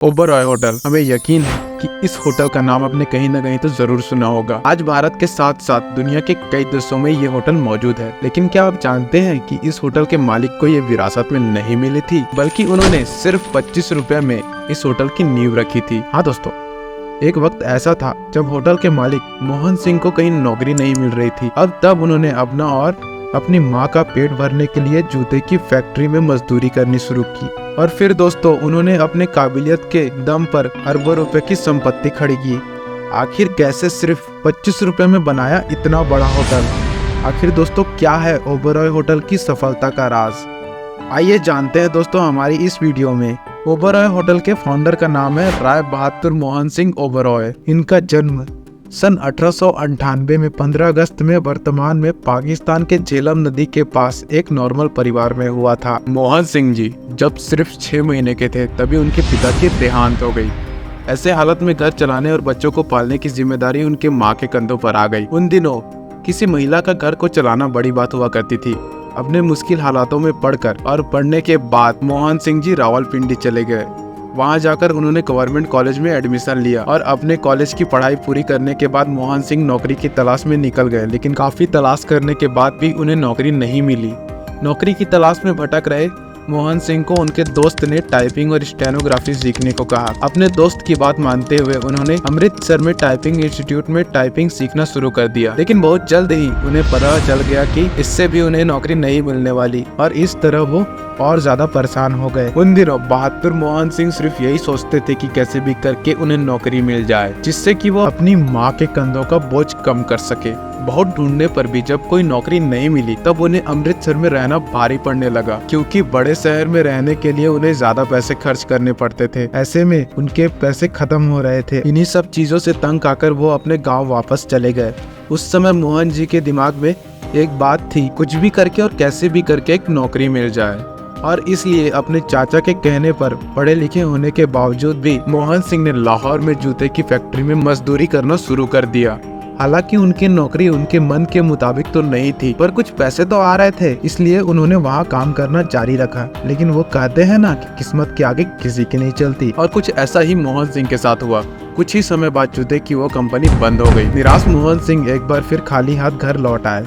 Oberoi hotel. हमें यकीन है कि इस होटल का नाम आपने कहीं न कहीं तो जरूर सुना होगा। आज भारत के साथ साथ दुनिया के कई देशों में ये होटल मौजूद है। लेकिन क्या आप जानते हैं कि इस होटल के मालिक को ये विरासत में नहीं मिली थी, बल्कि उन्होंने सिर्फ 25 रुपए में इस होटल की नींव रखी थी। हाँ दोस्तों, एक वक्त ऐसा था जब होटल के मालिक मोहन सिंह को कहीं नौकरी नहीं मिल रही थी। अब तब उन्होंने अपना और अपनी माँ का पेट भरने के लिए जूते की फैक्ट्री में मजदूरी करनी शुरू की। और फिर दोस्तों, उन्होंने अपने काबिलियत के दम पर अरबों रुपए की संपत्ति खड़ी की। आखिर कैसे सिर्फ 25 रुपए में बनाया इतना बड़ा होटल? आखिर दोस्तों, क्या है ओबेरॉय होटल की सफलता का राज? आइए जानते हैं दोस्तों हमारी इस वीडियो में। ओबेरॉय होटल के फाउंडर का नाम है राय बहादुर मोहन सिंह ओबेरॉय। इनका जन्म सन 1898 में 15 अगस्त में वर्तमान में पाकिस्तान के झेलम नदी के पास एक नॉर्मल परिवार में हुआ था। मोहन सिंह जी जब सिर्फ 6 महीने के थे तभी उनके पिता की देहांत हो गई। ऐसे हालत में घर चलाने और बच्चों को पालने की जिम्मेदारी उनके माँ के कंधों पर आ गई। उन दिनों किसी महिला का घर को चलाना बड़ी बात हुआ करती थी। अपने मुश्किल हालातों में पढ़कर और पढ़ने के बाद मोहन सिंह जी रावलपिंडी चले गए। वहां जाकर उन्होंने गवर्नमेंट कॉलेज में एडमिशन लिया और अपने कॉलेज की पढ़ाई पूरी करने के बाद मोहन सिंह नौकरी की तलाश में निकल गए। लेकिन काफी तलाश करने के बाद भी उन्हें नौकरी नहीं मिली। नौकरी की तलाश में भटक रहे मोहन सिंह को उनके दोस्त ने टाइपिंग और स्टेनोग्राफी सीखने को कहा। अपने दोस्त की बात मानते हुए उन्होंने अमृतसर में टाइपिंग इंस्टीट्यूट में टाइपिंग सीखना शुरू कर दिया। लेकिन बहुत जल्द ही उन्हें पता चल गया कि इससे भी उन्हें नौकरी नहीं मिलने वाली और इस तरह वो और ज्यादा परेशान हो गए। उन दिनों बहादुर मोहन सिंह सिर्फ यही सोचते थे कि कैसे भी करके उन्हें नौकरी मिल जाए, जिससे कि वो अपनी माँ के कंधों का बोझ कम कर सके। बहुत ढूंढने पर भी जब कोई नौकरी नहीं मिली तब उन्हें अमृतसर में रहना भारी पड़ने लगा, क्योंकि बड़े शहर में रहने के लिए उन्हें ज्यादा पैसे खर्च करने पड़ते थे। ऐसे में उनके पैसे खत्म हो रहे थे। इन्हीं सब चीजों से तंग आकर वो अपने गाँव वापस चले गए। उस समय मोहन जी के दिमाग में एक बात थी, कुछ भी करके और कैसे भी करके एक नौकरी मिल जाए। और इसलिए अपने चाचा के कहने पर पढ़े लिखे होने के बावजूद भी मोहन सिंह ने लाहौर में जूते की फैक्ट्री में मजदूरी करना शुरू कर दिया। हालांकि उनकी नौकरी उनके मन के मुताबिक तो नहीं थी, पर कुछ पैसे तो आ रहे थे, इसलिए उन्होंने वहां काम करना जारी रखा। लेकिन वो कहते हैं ना कि किस्मत के आगे किसी की नहीं चलती, और कुछ ऐसा ही मोहन सिंह के साथ हुआ। कुछ ही समय बाद जूते की वो कंपनी बंद हो गई। निराश मोहन सिंह एक बार फिर खाली हाथ घर लौट आए।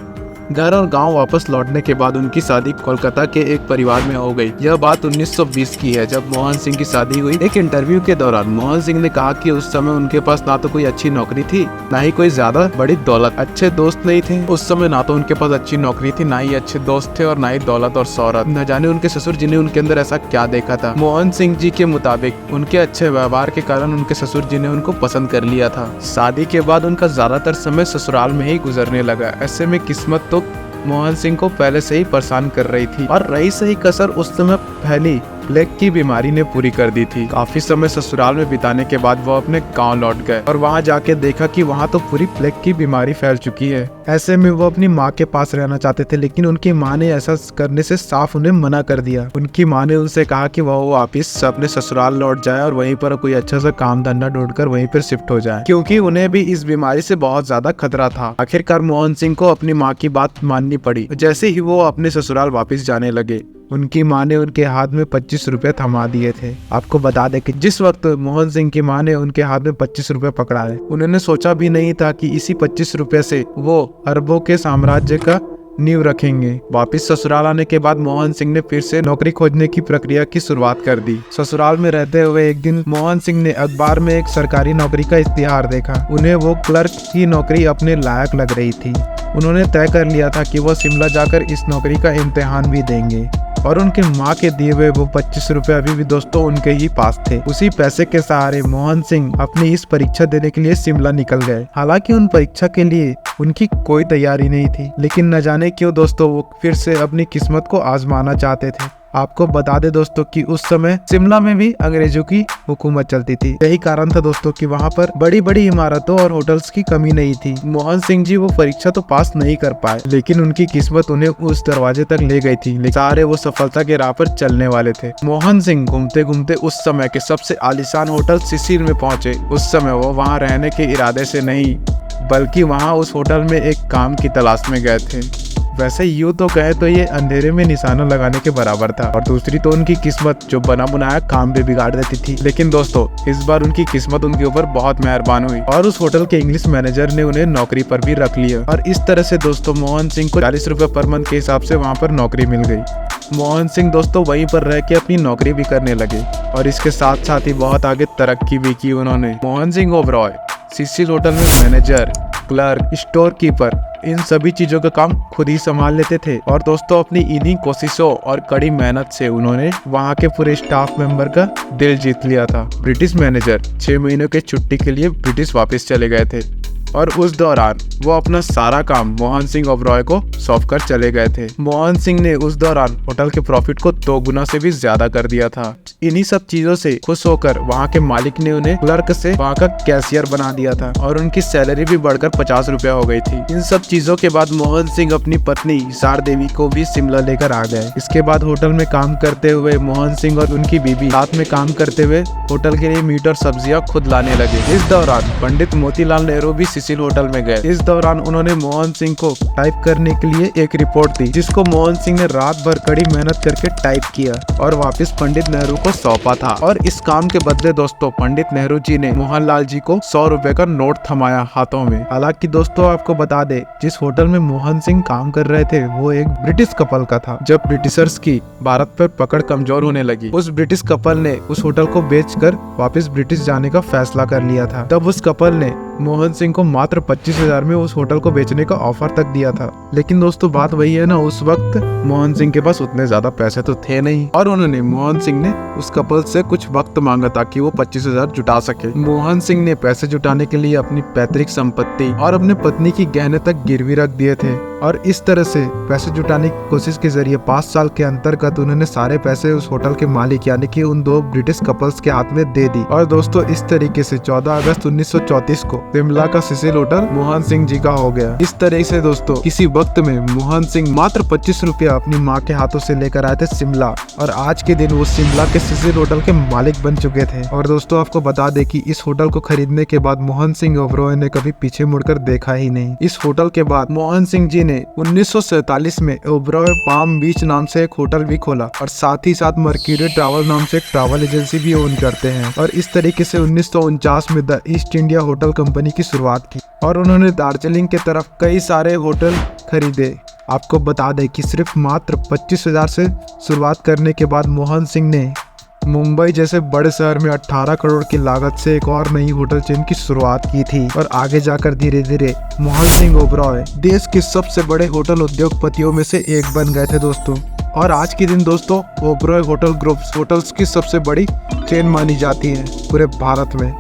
घर और गांव वापस लौटने के बाद उनकी शादी कोलकाता के एक परिवार में हो गई। यह बात 1920 की है, जब मोहन सिंह की शादी हुई। एक इंटरव्यू के दौरान मोहन सिंह ने कहा कि उस समय उनके पास ना तो कोई अच्छी नौकरी थी, ना ही कोई ज्यादा बड़ी दौलत, अच्छे दोस्त नहीं थे। उस समय ना तो उनके पास अच्छी नौकरी थी, ना ही अच्छे दोस्त थे, और ना ही दौलत और शोहरत। न जाने उनके ससुर जी ने उनके अंदर ऐसा क्या देखा था। मोहन सिंह जी के मुताबिक उनके अच्छे व्यवहार के कारण उनके ससुर जी ने उनको पसंद कर लिया था। शादी के बाद उनका ज्यादातर समय ससुराल में ही गुजरने लगा। ऐसे में किस्मत तो मोहन सिंह को पहले से ही परेशान कर रही थी, और रही सही कसर उस समय फैली प्लेग की बीमारी ने पूरी कर दी थी। काफी समय ससुराल में बिताने के बाद वो अपने गांव लौट गए और वहां जाके देखा कि वहां तो पूरी प्लेग की बीमारी फैल चुकी है। ऐसे में वो अपनी माँ के पास रहना चाहते थे, लेकिन उनकी माँ ने ऐसा करने से साफ उन्हें मना कर दिया। उनकी माँ ने उनसे कहा कि वो वापिस अपने ससुराल लौट जाए और वहीं पर कोई अच्छा सा काम धंधा ढूंढकर वहीं पर शिफ्ट हो जाए, क्योंकि उन्हें भी इस बीमारी से बहुत ज्यादा खतरा था। आखिरकार मोहन सिंह को अपनी माँ की बात माननी पड़ी। जैसे ही वो अपने ससुराल वापिस जाने लगे, उनकी माँ ने उनके हाथ में 25 रुपए थमा दिए थे। आपको बता दें कि जिस वक्त मोहन सिंह की माँ ने उनके हाथ में 25 रुपए पकड़ाए, उन्होंने सोचा भी नहीं था कि इसी 25 रुपए से वो अरबों के साम्राज्य का नींव रखेंगे। वापिस ससुराल आने के बाद मोहन सिंह ने फिर से नौकरी खोजने की प्रक्रिया की शुरुआत कर दी। ससुराल में रहते हुए एक दिन मोहन सिंह ने अखबार में एक सरकारी नौकरी का इश्तिहार देखा। उन्हें वो क्लर्क की नौकरी अपने लायक लग रही थी। उन्होंने तय कर लिया था कि वो शिमला जाकर इस नौकरी का इम्तिहान भी देंगे, और उनके माँ के दिए हुए वो 25 रुपए अभी भी दोस्तों उनके ही पास थे। उसी पैसे के सहारे मोहन सिंह अपनी इस परीक्षा देने के लिए शिमला निकल गए। हालांकि उन परीक्षा के लिए उनकी कोई तैयारी नहीं थी, लेकिन न जाने क्यों दोस्तों वो फिर से अपनी किस्मत को आजमाना चाहते थे। आपको बता दे दोस्तों कि उस समय शिमला में भी अंग्रेजों की हुकूमत चलती थी। यही कारण था दोस्तों कि वहाँ पर बड़ी बड़ी इमारतों और होटल्स की कमी नहीं थी। मोहन सिंह जी वो परीक्षा तो पास नहीं कर पाए, लेकिन उनकी किस्मत उन्हें उस दरवाजे तक ले गई थी। सारे वो सफलता के राह पर चलने वाले थे। मोहन सिंह घूमते घूमते उस समय के सबसे आलीशान होटल सिसिल में पहुंचे। उस समय वो वहाँ रहने के इरादे से नहीं, बल्कि वहाँ उस होटल में एक काम की तलाश में गए थे। वैसे यूँ तो कहे तो ये अंधेरे में निशाना लगाने के बराबर था, और दूसरी तो उनकी किस्मत जो बना बुनाया काम भी बिगाड़ देती थी। लेकिन दोस्तों इस बार उनकी किस्मत उनके ऊपर बहुत मेहरबान हुई और उस होटल के इंग्लिश मैनेजर ने उन्हें नौकरी पर भी रख लिया। और इस तरह से दोस्तों मोहन सिंह को 40 रुपए पर मंथ के हिसाब से वहाँ पर नौकरी मिल गई। मोहन सिंह दोस्तों वहीं पर रह के अपनी नौकरी भी करने लगे और इसके साथ साथ ही बहुत आगे तरक्की भी की उन्होंने। मोहन सिंह ओबरॉय सिसिल होटल में मैनेजर, क्लर्क, स्टोर कीपर, इन सभी चीजों का काम खुद ही संभाल लेते थे। और दोस्तों अपनी इन्हीं कोशिशों और कड़ी मेहनत से उन्होंने वहां के पूरे स्टाफ मेंबर का दिल जीत लिया था। ब्रिटिश मैनेजर 6 महीनों के छुट्टी के लिए ब्रिटिश वापस चले गए थे और उस दौरान वो अपना सारा काम मोहन सिंह ओबरॉय को सौंप कर चले गए थे। मोहन सिंह ने उस दौरान होटल के प्रॉफिट को 2 गुना से भी ज्यादा कर दिया था। इन्हीं सब चीजों से खुश होकर वहाँ के मालिक ने उन्हें क्लर्क से वहाँ का कैशियर बना दिया था और उनकी सैलरी भी बढ़कर 50 रुपया हो गई थी। इन सब चीजों के बाद मोहन सिंह अपनी पत्नी हिसार देवी को भी शिमला लेकर आ गए। इसके बाद होटल में काम करते हुए मोहन सिंह और उनकी बीवी साथ में काम करते हुए होटल के लिए मीट और सब्जियां खुद लाने लगे। इस दौरान पंडित मोतीलाल नेहरू भी सिसिल होटल में गए। इस दौरान उन्होंने मोहन सिंह को टाइप करने के लिए एक रिपोर्ट दी, जिसको मोहन सिंह ने रात भर कड़ी मेहनत करके टाइप किया और वापस पंडित नेहरू को सौंपा था। और इस काम के बदले दोस्तों पंडित नेहरू जी ने मोहनलाल जी को 100 रुपए का नोट थमाया हाथों में। हालांकि दोस्तों आपको बता दे, जिस होटल में मोहन सिंह काम कर रहे थे वो एक ब्रिटिश कपल का था। जब ब्रिटिशर्स की भारत पर पकड़ कमजोर होने लगी, उस ब्रिटिश कपल ने उस होटल को बेचकर वापस ब्रिटिश जाने का फैसला कर लिया था। तब उस कपल ने मोहन सिंह को मात्र 25,000 में उस होटल को बेचने का ऑफर तक दिया था। लेकिन दोस्तों बात वही है ना, उस वक्त मोहन सिंह के पास उतने ज्यादा पैसे तो थे नहीं और उन्होंने मोहन सिंह ने उस कपल से कुछ वक्त मांगा ताकि वो 25,000 जुटा सके। मोहन सिंह ने पैसे जुटाने के लिए अपनी पैतृक संपत्ति और अपने पत्नी की गहने तक गिरवी रख दिए थे और इस तरह से पैसे जुटाने की कोशिश के जरिए 5 साल के अंतर्गत उन्होंने सारे पैसे उस होटल के मालिक यानी कि उन 2 ब्रिटिश कपल्स के हाथ में दे दी। और दोस्तों इस तरीके से 14 अगस्त 1934 को शिमला का सिसिल होटल मोहन सिंह जी का हो गया। इस तरह से दोस्तों किसी वक्त में मोहन सिंह मात्र 25 रुपया अपनी माँ के हाथों से लेकर आए थे शिमला और आज के दिन वो शिमला के सिसिल होटल के मालिक बन चुके थे। और दोस्तों आपको बता दे कि इस होटल को खरीदने के बाद मोहन सिंह ओबरॉय ने कभी पीछे मुड़कर देखा ही नहीं। इस होटल के बाद मोहन सिंह जी ने 1947 में ओबरॉय पाम बीच नाम से एक होटल भी खोला और साथ ही साथ मर्क्यूरी ट्रैवल नाम से एक ट्रैवल एजेंसी भी ओन करते हैं। और इस तरीके से 1949 में the east India hotel company की शुरुआत की और उन्होंने दार्जिलिंग के तरफ कई सारे होटल खरीदे। आपको बता दें कि सिर्फ मात्र 25,000 से शुरुआत करने के बाद मोहन सिंह ने मुंबई जैसे बड़े शहर में 18 करोड़ की लागत से एक और नई होटल चेन की शुरुआत की थी और आगे जाकर धीरे धीरे मोहन सिंह ओबरॉय देश के सबसे बड़े होटल उद्योगपतियों में से एक बन गए थे दोस्तों। और आज के दिन दोस्तों ओबरॉय होटल ग्रुप होटल्स की सबसे बड़ी चेन मानी जाती है पूरे भारत में।